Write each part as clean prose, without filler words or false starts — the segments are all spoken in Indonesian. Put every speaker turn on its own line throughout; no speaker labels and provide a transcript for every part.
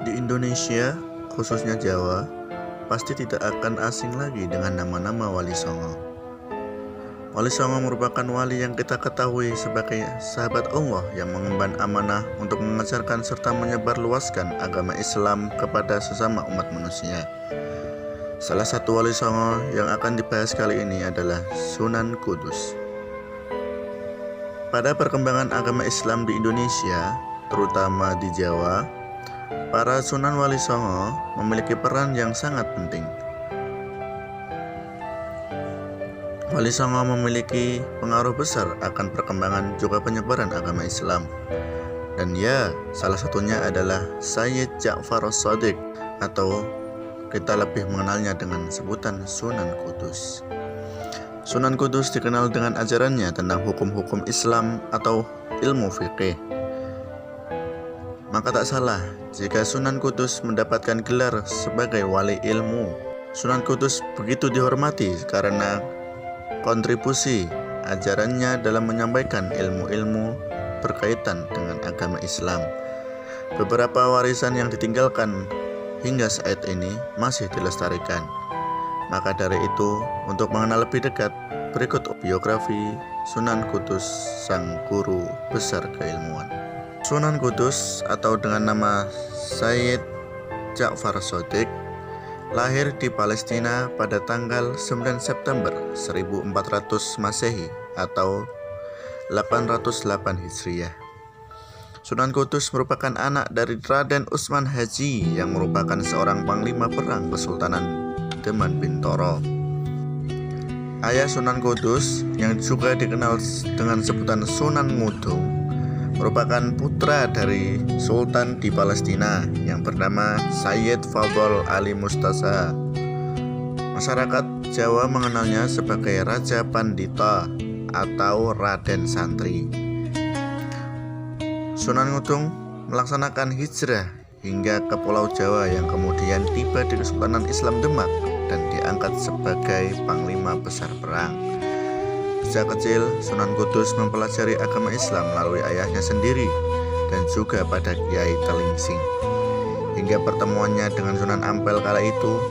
Di Indonesia, khususnya Jawa, pasti tidak akan asing lagi dengan nama-nama Wali Songo. Wali Songo merupakan wali yang kita ketahui sebagai sahabat Allah yang mengemban amanah untuk mengajarkan serta menyebarluaskan agama Islam kepada sesama umat manusia. Salah satu Wali Songo yang akan dibahas kali ini adalah Sunan Kudus. Pada perkembangan agama Islam di Indonesia, terutama di Jawa, para Sunan Wali Songo memiliki peran yang sangat penting. Wali Songo memiliki pengaruh besar akan perkembangan juga penyebaran agama Islam. Dan ya, salah satunya adalah Sayyid Ja'far As-Shadiq, atau kita lebih mengenalnya dengan sebutan Sunan Kudus. Sunan Kudus dikenal dengan ajarannya tentang hukum-hukum Islam atau ilmu fikih. Maka tak salah jika Sunan Kudus mendapatkan gelar sebagai wali ilmu. Sunan Kudus begitu dihormati karena kontribusi ajarannya dalam menyampaikan ilmu-ilmu berkaitan dengan agama Islam. Beberapa warisan yang ditinggalkan hingga saat ini masih dilestarikan. Maka dari itu, untuk mengenal lebih dekat, berikut biografi Sunan Kudus, sang guru besar keilmuan. Sunan Kudus atau dengan nama Sayyid Ja'far As-Shadiq lahir di Palestina pada tanggal 9 September 1400 Masehi atau 808 Hijriah. Sunan Kudus merupakan anak dari Raden Utsman Haji yang merupakan seorang panglima perang Kesultanan Deman Bintoro. Ayah Sunan Kudus yang juga dikenal dengan sebutan Sunan Ngudung merupakan putra dari Sultan di Palestina yang bernama Sayyid Fadl Ali Mustasa. Masyarakat Jawa mengenalnya sebagai Raja Pandita atau Raden Santri. Sunan Ngudung melaksanakan hijrah hingga ke Pulau Jawa yang kemudian tiba di Kesultanan Islam Demak dan diangkat sebagai panglima besar perang. Sejak kecil, Sunan Kudus mempelajari agama Islam melalui ayahnya sendiri dan juga pada Kiai Telingsing. Hingga pertemuannya dengan Sunan Ampel kala itu,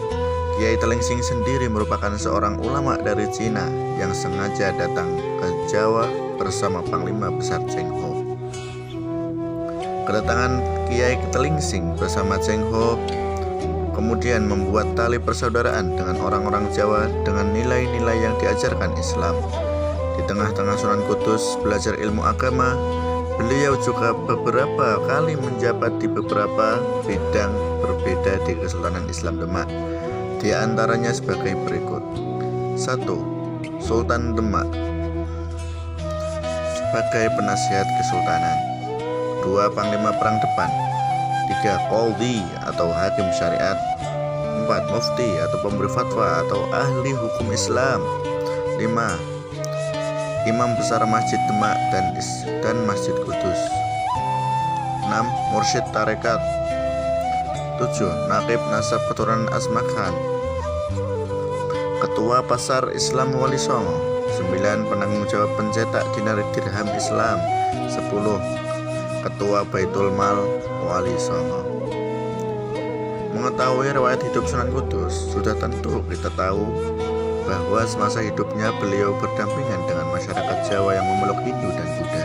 Kiai Telingsing sendiri merupakan seorang ulama dari Cina yang sengaja datang ke Jawa bersama panglima besar Cheng Ho. Kedatangan Kiai Telingsing bersama Cheng Ho kemudian membuat tali persaudaraan dengan orang-orang Jawa dengan nilai-nilai yang diajarkan Islam. Di tengah-tengah Sunan Kudus belajar ilmu agama, beliau juga beberapa kali menjabat di beberapa bidang berbeda di Kesultanan Islam Demak. Di antaranya sebagai berikut. 1. Sultan Demak sebagai penasihat kesultanan. 2. Panglima perang depan. 3. Qadhi atau hakim syariat. 4. Mufti atau pemberi fatwa atau ahli hukum Islam. 5. Imam besar Masjid Demak dan Masjid Kudus. 6. Mursyid tarekat. 7. Naqib nasab keturunan Asma Khan. Ketua Pasar Islam Wali Songo. 9. Penanggung jawab pencetak dinar dirham Islam. 10. Ketua Baitul Mal Wali Songo. Mengetahui riwayat hidup Sunan Kudus, sudah tentu kita tahu bahwa semasa hidupnya beliau berdampingan dengan masyarakat Jawa yang memeluk Hindu dan Buddha.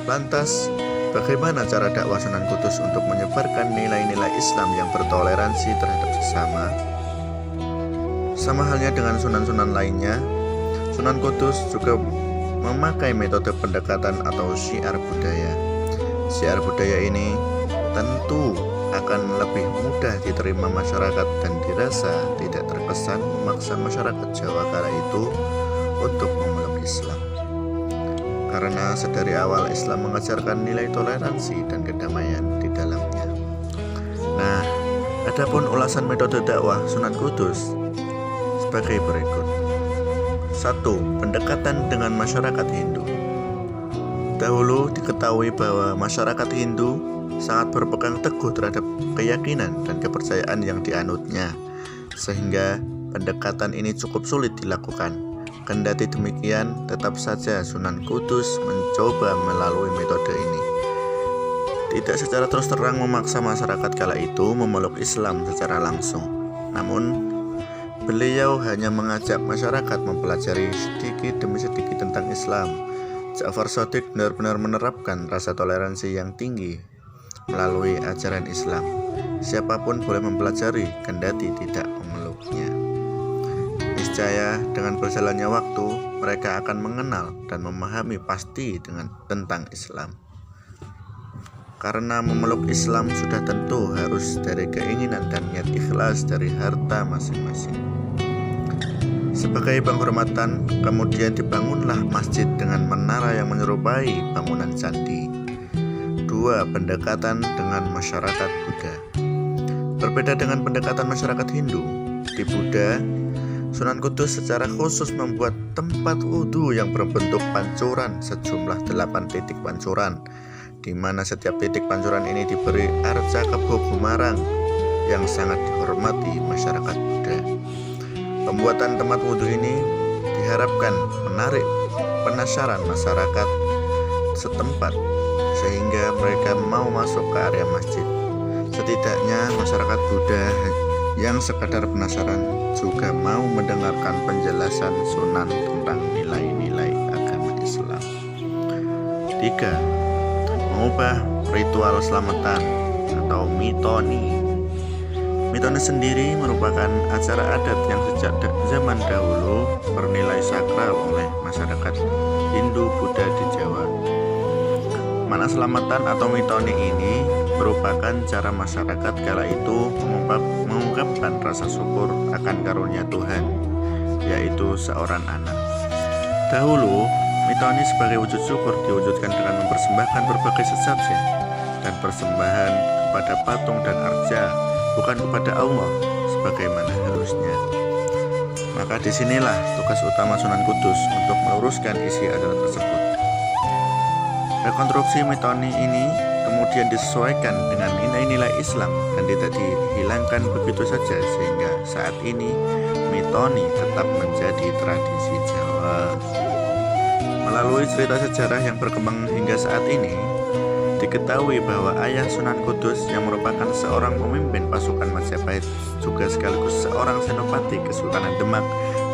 Lantas, bagaimana cara dakwah Sunan Kudus untuk menyebarkan nilai-nilai Islam yang bertoleransi terhadap sesama? Sama halnya dengan sunan-sunan lainnya, Sunan Kudus juga memakai metode pendekatan atau syiar budaya. Syiar budaya ini tentu akan lebih mudah diterima masyarakat dan dirasa tidak terkesan memaksa masyarakat Jawa kala itu untuk memeluk Islam. Karena sedari awal Islam mengajarkan nilai toleransi dan kedamaian di dalamnya. Nah, adapun ulasan metode dakwah Sunan Kudus sebagai berikut. 1. Pendekatan dengan masyarakat Hindu. Dahulu diketahui bahwa masyarakat Hindu sangat berpegang teguh terhadap keyakinan dan kepercayaan yang dianutnya, sehingga pendekatan ini cukup sulit dilakukan. Kendati demikian, tetap saja Sunan Kudus mencoba melalui metode ini. tidak secara terus terang memaksa masyarakat kala itu memeluk Islam secara langsung. Namun, beliau hanya mengajak masyarakat mempelajari sedikit demi sedikit tentang Islam. Ja'far Shadiq benar-benar menerapkan rasa toleransi yang tinggi melalui ajaran Islam. Siapapun boleh mempelajari, kendati tidak memeluknya. Niscaya dengan berjalannya waktu, mereka akan mengenal dan memahami pasti tentang Islam. Karena memeluk Islam sudah tentu harus dari keinginan dan niat ikhlas dari harta masing-masing. Sebagai penghormatan, kemudian dibangunlah masjid dengan menara yang menyerupai bangunan candi. 2. Pendekatan dengan masyarakat Buddha. Berbeda dengan pendekatan masyarakat Hindu, di Buddha, Sunan Kudus secara khusus membuat tempat wudhu yang berbentuk pancuran sejumlah 8 titik pancuran, di mana setiap titik pancuran ini diberi arca kebo gumarang yang sangat dihormati masyarakat Buddha. Pembuatan tempat wudhu ini diharapkan menarik penasaran masyarakat setempat sehingga mereka mau masuk ke area masjid. Setidaknya masyarakat Buddha yang sekadar penasaran juga mau mendengarkan penjelasan Sunan tentang nilai-nilai agama Islam. 3. Mengubah ritual selamatan atau mitoni. Mitoni sendiri merupakan acara adat yang sejak zaman dahulu bernilai sakral oleh masyarakat Hindu Buddha di Jawa. Makna selamatan atau mitoni ini merupakan cara masyarakat kala itu mengungkapkan rasa syukur akan karunia Tuhan, yaitu seorang anak. Dahulu, mitoni sebagai wujud syukur diwujudkan dengan mempersembahkan berbagai sesajen dan persembahan kepada patung dan arca, bukan kepada Allah sebagaimana harusnya. Maka disinilah tugas utama Sunan Kudus untuk meluruskan isi ajaran tersebut. Rekonstruksi mitoni ini kemudian disesuaikan dengan nilai-nilai Islam dan tidak dihilangkan begitu saja, sehingga saat ini mitoni tetap menjadi tradisi Jawa. Melalui cerita sejarah yang berkembang hingga saat ini, diketahui bahwa ayah Sunan Kudus yang merupakan seorang pemimpin pasukan Majapahit juga sekaligus seorang senopati Kesultanan Demak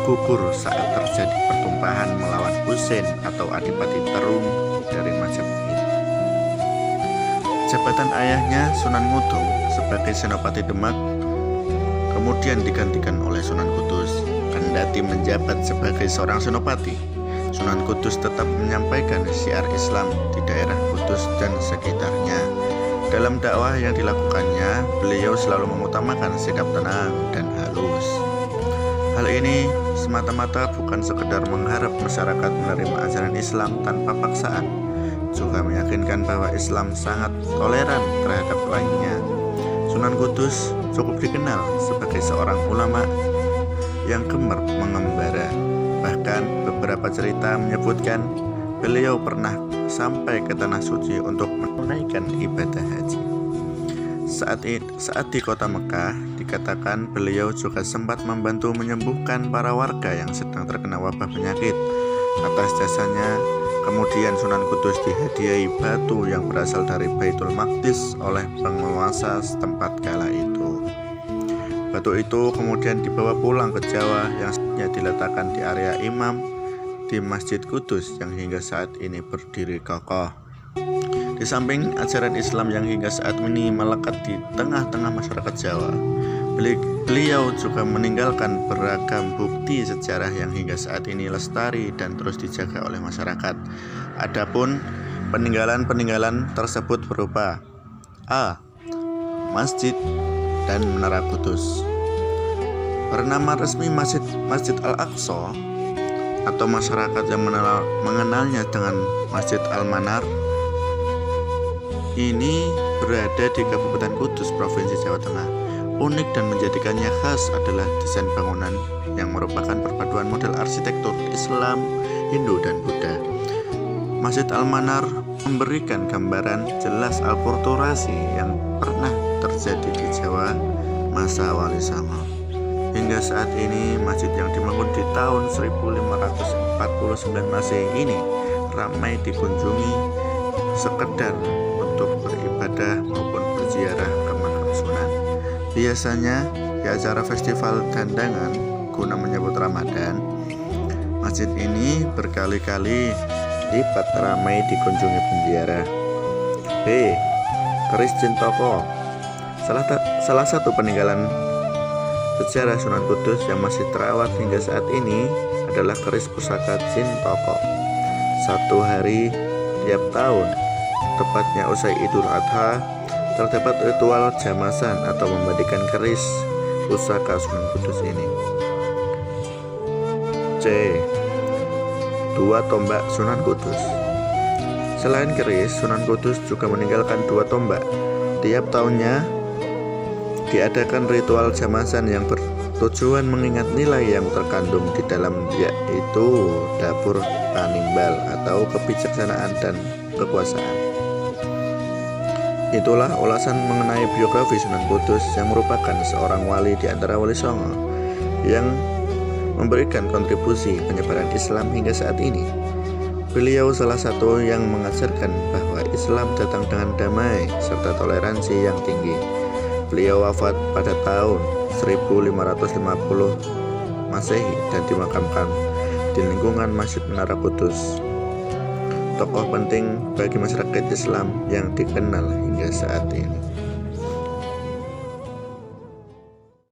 gugur saat terjadi pertumpahan melawan Husein atau Adipati Terung dari Majapahit. Jabatan ayahnya Sunan Ngudung sebagai senopati Demak kemudian digantikan oleh Sunan Kudus. Kendati menjabat sebagai seorang senopati, Sunan Kudus tetap menyampaikan syiar Islam di daerah Kudus dan sekitarnya. Dalam dakwah yang dilakukannya, beliau selalu mengutamakan sikap tenang dan halus. Hal ini semata-mata bukan sekedar mengharap masyarakat menerima ajaran Islam tanpa paksaan, juga meyakinkan bahwa Islam sangat toleran terhadap lainnya. Sunan Kudus cukup dikenal sebagai seorang ulama yang gemar mengembara. Bahkan beberapa cerita menyebutkan beliau pernah sampai ke tanah suci untuk menunaikan ibadah haji. Saat di kota Mekah, dikatakan beliau juga sempat membantu menyembuhkan para warga yang sedang terkena wabah penyakit. Atas jasanya, kemudian Sunan Kudus dihadiahi batu yang berasal dari Baitul Maqdis oleh penguasa setempat kala itu. Batu itu kemudian dibawa pulang ke Jawa yang diletakkan di area imam di Masjid Kudus yang hingga saat ini berdiri kokoh. Di samping ajaran Islam yang hingga saat ini melekat di tengah-tengah masyarakat Jawa, beliau juga meninggalkan beragam bukti sejarah yang hingga saat ini lestari dan terus dijaga oleh masyarakat. Adapun peninggalan-peninggalan tersebut berupa A. Masjid dan Menara Kudus. Bernama resmi Masjid Al-Aqsa atau masyarakat yang mengenalnya dengan Masjid Al-Manar ini berada di Kabupaten Kudus, Provinsi Jawa Tengah. Unik dan menjadikannya khas adalah desain bangunan yang merupakan perpaduan model arsitektur Islam, Hindu, dan Buddha. Masjid Al-Manar memberikan gambaran jelas akulturasi yang pernah terjadi di Jawa masa Wali Songo. Hingga saat ini, masjid yang dibangun di tahun 1549 Masehi ini ramai dikunjungi sekedar untuk beribadah. beribadah maupun berziarah ke makam Sunan. Biasanya di acara festival gandangan guna menyambut Ramadan, masjid ini berkali-kali lipat ramai dikunjungi penziarah. B. Keris Cintoko. Salah satu peninggalan sejarah Sunan Kudus yang masih terawat hingga saat ini adalah keris pusaka Cintoko. Satu hari tiap tahun, tepatnya usai Idul Adha, terdapat ritual jamasan atau membagikan keris pusaka Sunan Kudus ini. C. Dua tombak Sunan Kudus. Selain keris, Sunan Kudus juga meninggalkan dua tombak. Tiap tahunnya diadakan ritual jamasan yang bertujuan mengingat nilai yang terkandung di dalam, yaitu dapur panimbal atau kebijaksanaan dan kekuasaan. Itulah ulasan mengenai biografi Sunan Kudus yang merupakan seorang wali di antara wali songo yang memberikan kontribusi penyebaran Islam hingga saat ini. Beliau salah satu yang mengajarkan bahwa Islam datang dengan damai serta toleransi yang tinggi. Beliau wafat pada tahun 1550 Masehi dan dimakamkan di lingkungan Masjid Menara Kudus. Tokoh penting bagi masyarakat Islam yang dikenal hingga saat ini.